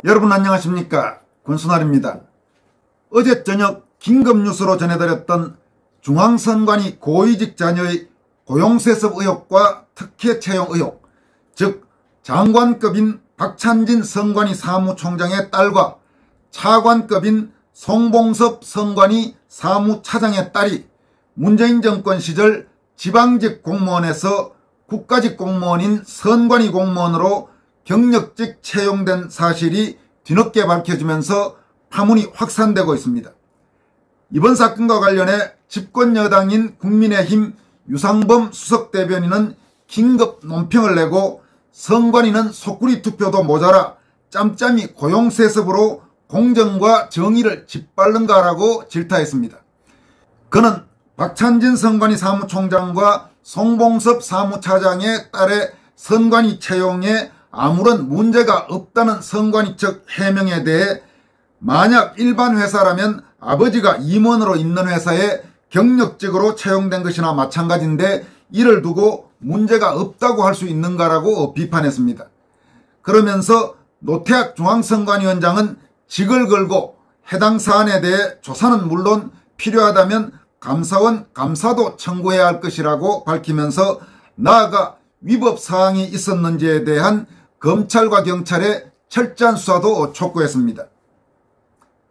여러분 안녕하십니까, 권순알입니다. 어제 저녁 긴급뉴스로 전해드렸던 중앙선관위 고위직 자녀의 고용세습 의혹과 특혜 채용 의혹, 즉 장관급인 박찬진 선관위 사무총장의 딸과 차관급인 송봉섭 선관위 사무차장의 딸이 문재인 정권 시절 지방직 공무원에서 국가직 공무원인 선관위 공무원으로 경력직 채용된 사실이 뒤늦게 밝혀지면서 파문이 확산되고 있습니다. 이번 사건과 관련해 집권여당인 국민의힘 유상범 수석대변인은 긴급 논평을 내고 선관위는 속구리 투표도 모자라 짬짬이 고용세습으로 공정과 정의를 짓밟는가라고 질타했습니다. 그는 박찬진 선관위 사무총장과 송봉섭 사무차장의 딸의 선관위 채용에 아무런 문제가 없다는 선관위 측 해명에 대해 만약 일반 회사라면 아버지가 임원으로 있는 회사에 경력직으로 채용된 것이나 마찬가지인데 이를 두고 문제가 없다고 할 수 있는가라고 비판했습니다. 그러면서 노태학 중앙선관위원장은 직을 걸고 해당 사안에 대해 조사는 물론 필요하다면 감사원 감사도 청구해야 할 것이라고 밝히면서 나아가 위법 사항이 있었는지에 대한 검찰과 경찰의 철저한 수사도 촉구했습니다.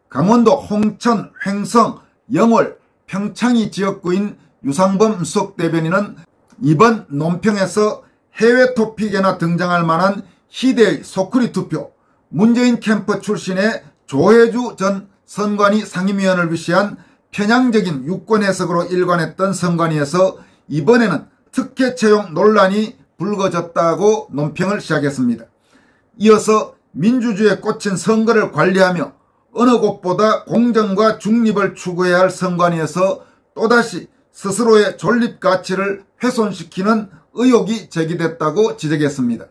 강원도 홍천, 횡성, 영월, 평창이 지역구인 유상범 수석대변인은 이번 논평에서 해외 토픽에나 등장할 만한 희대의 속구리 투표, 문재인 캠프 출신의 조혜주 전 선관위 상임위원을 위시한 편향적인 유권 해석으로 일관했던 선관위에서 이번에는 특혜 채용 논란이 불거졌다고 논평을 시작했습니다. 이어서 민주주의에 꽂힌 선거를 관리하며 어느 곳보다 공정과 중립을 추구해야 할 선관위에서 또다시 스스로의 존립 가치를 훼손시키는 의혹이 제기됐다고 지적했습니다.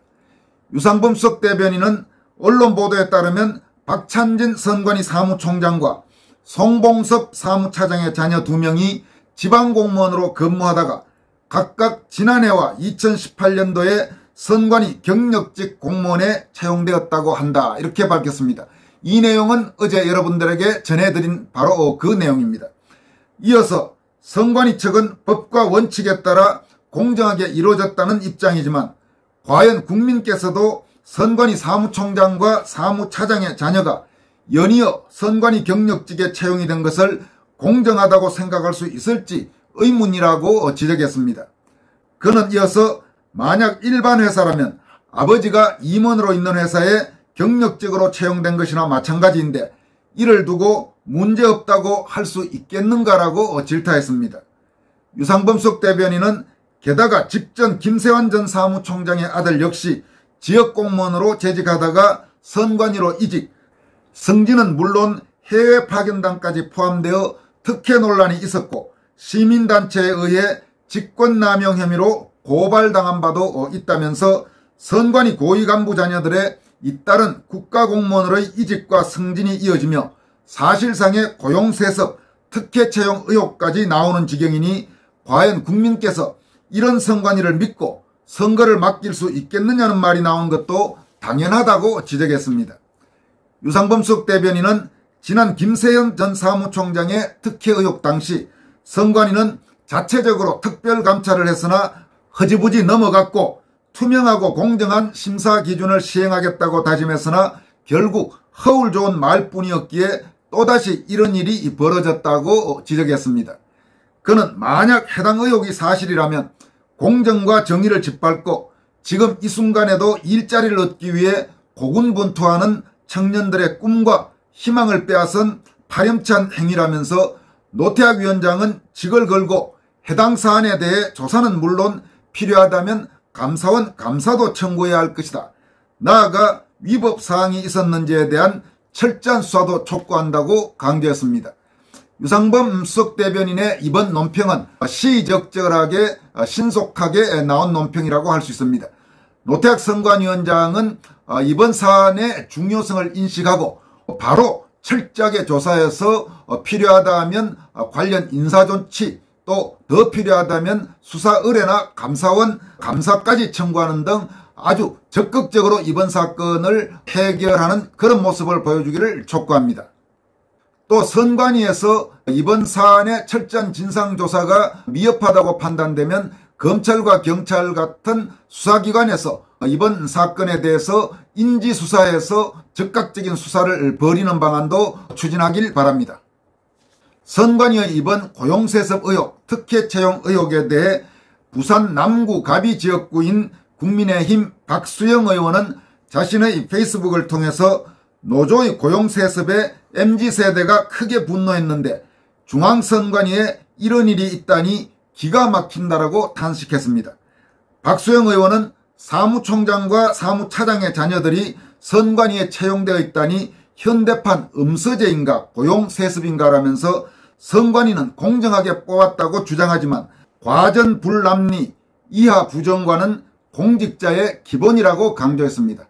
유상범 수석대변인은 언론 보도에 따르면 박찬진 선관위 사무총장과 송봉섭 사무차장의 자녀 2명이 지방공무원으로 근무하다가 각각 지난해와 2018년도에 선관위 경력직 공무원에 채용되었다고 한다, 이렇게 밝혔습니다. 이 내용은 어제 여러분들에게 전해드린 바로 그 내용입니다. 이어서 선관위 측은 법과 원칙에 따라 공정하게 이루어졌다는 입장이지만 과연 국민께서도 선관위 사무총장과 사무차장의 자녀가 연이어 선관위 경력직에 채용이 된 것을 공정하다고 생각할 수 있을지 의문이라고 지적했습니다. 그는 이어서 만약 일반 회사라면 아버지가 임원으로 있는 회사에 경력직으로 채용된 것이나 마찬가지인데 이를 두고 문제없다고 할 수 있겠는가라고 질타했습니다. 유상범 수석대변인은 게다가 직전 김세환 전 사무총장의 아들 역시 지역공무원으로 재직하다가 선관위로 이직, 승진은 물론 해외 파견단까지 포함되어 특혜 논란이 있었고 시민단체에 의해 직권남용 혐의로 고발당한 바도 있다면서 선관위 고위 간부 자녀들의 잇따른 국가공무원으로의 이직과 승진이 이어지며 사실상의 고용세습, 특혜 채용 의혹까지 나오는 지경이니 과연 국민께서 이런 선관위를 믿고 선거를 맡길 수 있겠느냐는 말이 나온 것도 당연하다고 지적했습니다. 유상범 수석대변인은 지난 김세현 전 사무총장의 특혜 의혹 당시 선관위는 자체적으로 특별감찰을 했으나 허지부지 넘어갔고 투명하고 공정한 심사 기준을 시행하겠다고 다짐했으나 결국 허울 좋은 말뿐이었기에 또다시 이런 일이 벌어졌다고 지적했습니다. 그는 만약 해당 의혹이 사실이라면 공정과 정의를 짓밟고 지금 이 순간에도 일자리를 얻기 위해 고군분투하는 청년들의 꿈과 희망을 빼앗은 파렴치한 행위라면서 노태학 위원장은 직을 걸고 해당 사안에 대해 조사는 물론 필요하다면 감사원 감사도 청구해야 할 것이다. 나아가 위법 사항이 있었는지에 대한 철저한 수사도 촉구한다고 강조했습니다. 유상범 수석대변인의 이번 논평은 시적절하게 신속하게 나온 논평이라고 할 수 있습니다. 노태학 선관위원장은 이번 사안의 중요성을 인식하고 바로 철저하게 조사해서 필요하다면 관련 인사조치, 또 더 필요하다면 수사 의뢰나 감사원 감사까지 청구하는 등 아주 적극적으로 이번 사건을 해결하는 그런 모습을 보여주기를 촉구합니다. 또 선관위에서 이번 사안의 철저한 진상조사가 미흡하다고 판단되면 검찰과 경찰 같은 수사기관에서 이번 사건에 대해서 인지수사해서 즉각적인 수사를 벌이는 방안도 추진하길 바랍니다. 선관위의 이번 고용세습 의혹, 특혜 채용 의혹에 대해 부산 남구 가비 지역구인 국민의힘 박수영 의원은 자신의 페이스북을 통해서 노조의 고용세습에 MZ세대가 크게 분노했는데 중앙선관위에 이런 일이 있다니 기가 막힌다라고 탄식했습니다. 박수영 의원은 사무총장과 사무차장의 자녀들이 선관위에 채용되어 있다니 현대판 음서제인가 고용세습인가 라면서 선관위는 공정하게 뽑았다고 주장하지만 과전불남리 이하 부정과는 공직자의 기본이라고 강조했습니다.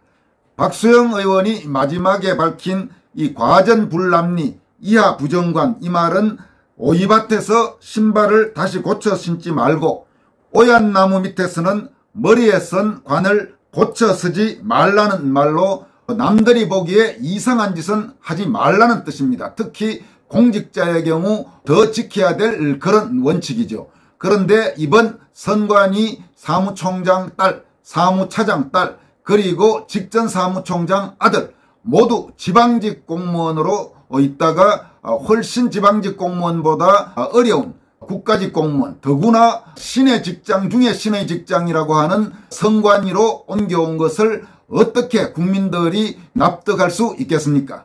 박수영 의원이 마지막에 밝힌 이 과전불남리 이하 부정관, 이 말은 오이밭에서 신발을 다시 고쳐 신지 말고 오얏 나무 밑에서는 머리에 선 관을 고쳐 쓰지 말라는 말로 남들이 보기에 이상한 짓은 하지 말라는 뜻입니다. 특히 공직자의 경우 더 지켜야 될 그런 원칙이죠. 그런데 이번 선관위 사무총장 딸, 사무차장 딸, 그리고 직전 사무총장 아들 모두 지방직 공무원으로 있다가 훨씬 지방직 공무원보다 어려운 국가직 공무원, 더구나 신의 직장 중에 신의 직장이라고 하는 선관위로 옮겨온 것을 어떻게 국민들이 납득할 수 있겠습니까?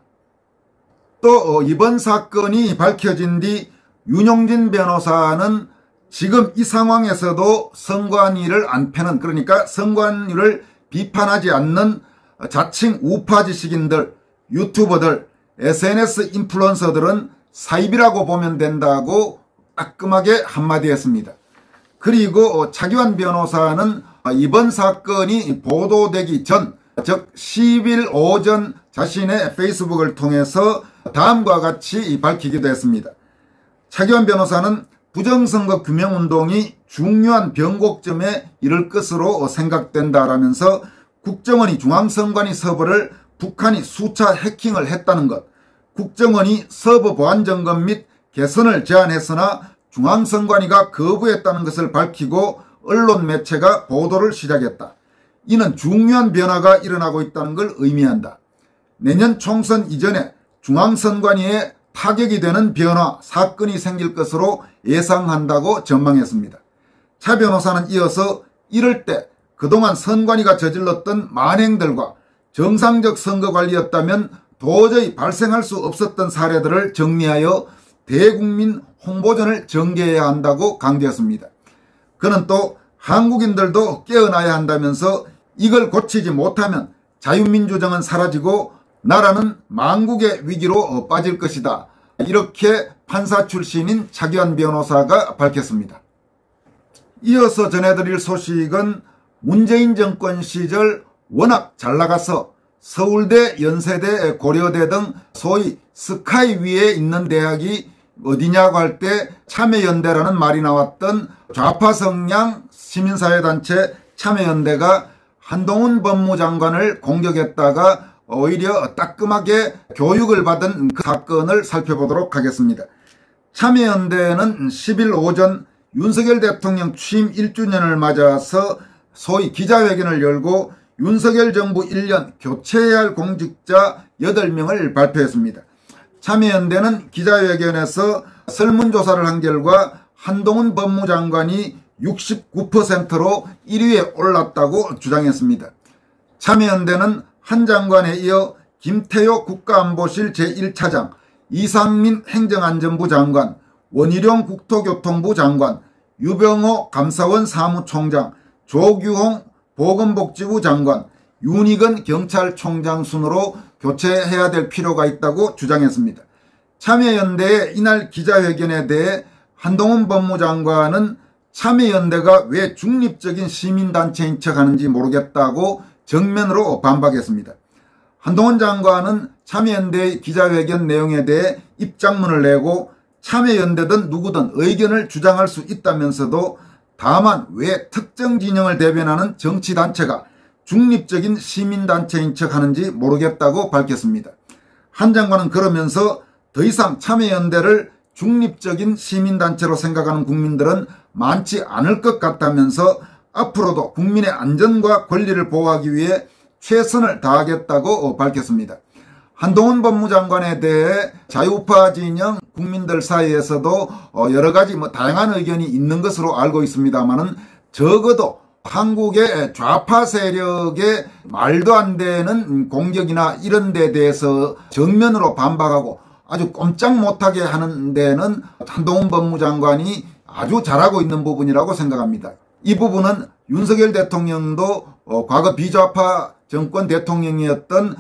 또 이번 사건이 밝혀진 뒤 윤용진 변호사는 지금 이 상황에서도 선관위를 안 패는, 그러니까 선관위를 비판하지 않는 자칭 우파 지식인들, 유튜버들, SNS 인플루언서들은 사입이라고 보면 된다고 따끔하게 한마디 했습니다. 그리고 차기환 변호사는 이번 사건이 보도되기 전, 즉 10일 오전 자신의 페이스북을 통해서 다음과 같이 밝히기도 했습니다. 차기환 변호사는 부정선거 규명운동이 중요한 변곡점에 이를 것으로 생각된다라면서 국정원이 중앙선관위 서버를 북한이 수차 해킹을 했다는 것, 국정원이 서버 보안 점검 및 개선을 제안했으나 중앙선관위가 거부했다는 것을 밝히고 언론 매체가 보도를 시작했다. 이는 중요한 변화가 일어나고 있다는 걸 의미한다. 내년 총선 이전에 중앙선관위에 타격이 되는 변화, 사건이 생길 것으로 예상한다고 전망했습니다. 차 변호사는 이어서 이럴 때 그동안 선관위가 저질렀던 만행들과 정상적 선거관리였다면 도저히 발생할 수 없었던 사례들을 정리하여 대국민 홍보전을 전개해야 한다고 강조했습니다. 그는 또 한국인들도 깨어나야 한다면서 이걸 고치지 못하면 자유민주정은 사라지고 나라는 망국의 위기로 빠질 것이다. 이렇게 판사 출신인 차기환 변호사가 밝혔습니다. 이어서 전해드릴 소식은 문재인 정권 시절 워낙 잘 나가서 서울대, 연세대, 고려대 등 소위 스카이 위에 있는 대학이 어디냐고 할 때 참여연대라는 말이 나왔던 좌파 성향 시민사회단체 참여연대가 한동훈 법무장관을 공격했다가 오히려 따끔하게 교육을 받은 그 사건을 살펴보도록 하겠습니다. 참여연대는 10일 오전 윤석열 대통령 취임 1주년을 맞아서 소위 기자회견을 열고 윤석열 정부 1년 교체해야 할 공직자 8명을 발표했습니다. 참여연대는 기자회견에서 설문조사를 한 결과 한동훈 법무장관이 69%로 1위에 올랐다고 주장했습니다. 참여연대는 한 장관에 이어 김태효 국가안보실 제1차장, 이상민 행정안전부 장관, 원희룡 국토교통부 장관, 유병호 감사원 사무총장, 조규홍 보건복지부 장관, 윤익은 경찰총장 순으로 교체해야 될 필요가 있다고 주장했습니다. 참여연대의 이날 기자회견에 대해 한동훈 법무장관은 참여연대가 왜 중립적인 시민단체인 척하는지 모르겠다고 정면으로 반박했습니다. 한동훈 장관은 참여연대의 기자회견 내용에 대해 입장문을 내고 참여연대든 누구든 의견을 주장할 수 있다면서도 다만 왜 특정 진영을 대변하는 정치단체가 중립적인 시민단체인 척 하는지 모르겠다고 밝혔습니다. 한 장관은 그러면서 더 이상 참여연대를 중립적인 시민단체로 생각하는 국민들은 많지 않을 것 같다면서 앞으로도 국민의 안전과 권리를 보호하기 위해 최선을 다하겠다고 밝혔습니다. 한동훈 법무장관에 대해 자유우파 진영 국민들 사이에서도 여러 가지 다양한 의견이 있는 것으로 알고 있습니다만은 적어도 한국의 좌파 세력의 말도 안 되는 공격이나 이런 데 대해서 정면으로 반박하고 아주 꼼짝 못하게 하는 데는 한동훈 법무장관이 아주 잘하고 있는 부분이라고 생각합니다. 이 부분은 윤석열 대통령도 과거 비좌파 정권 대통령이었던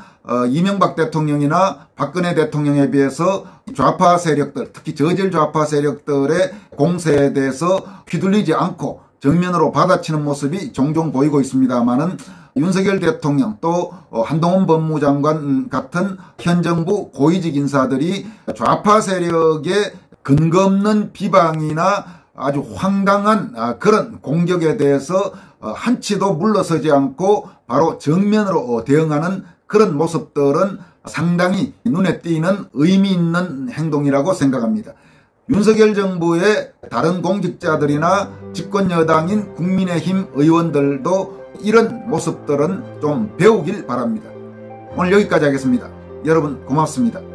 이명박 대통령이나 박근혜 대통령에 비해서 좌파 세력들, 특히 저질 좌파 세력들의 공세에 대해서 휘둘리지 않고 정면으로 받아치는 모습이 종종 보이고 있습니다만은 윤석열 대통령 또 한동훈 법무장관 같은 현 정부 고위직 인사들이 좌파 세력의 근거 없는 비방이나 아주 황당한 그런 공격에 대해서 한치도 물러서지 않고 바로 정면으로 대응하는 그런 모습들은 상당히 눈에 띄는 의미 있는 행동이라고 생각합니다. 윤석열 정부의 다른 공직자들이나 집권여당인 국민의힘 의원들도 이런 모습들은 좀 배우길 바랍니다. 오늘 여기까지 하겠습니다. 여러분 고맙습니다.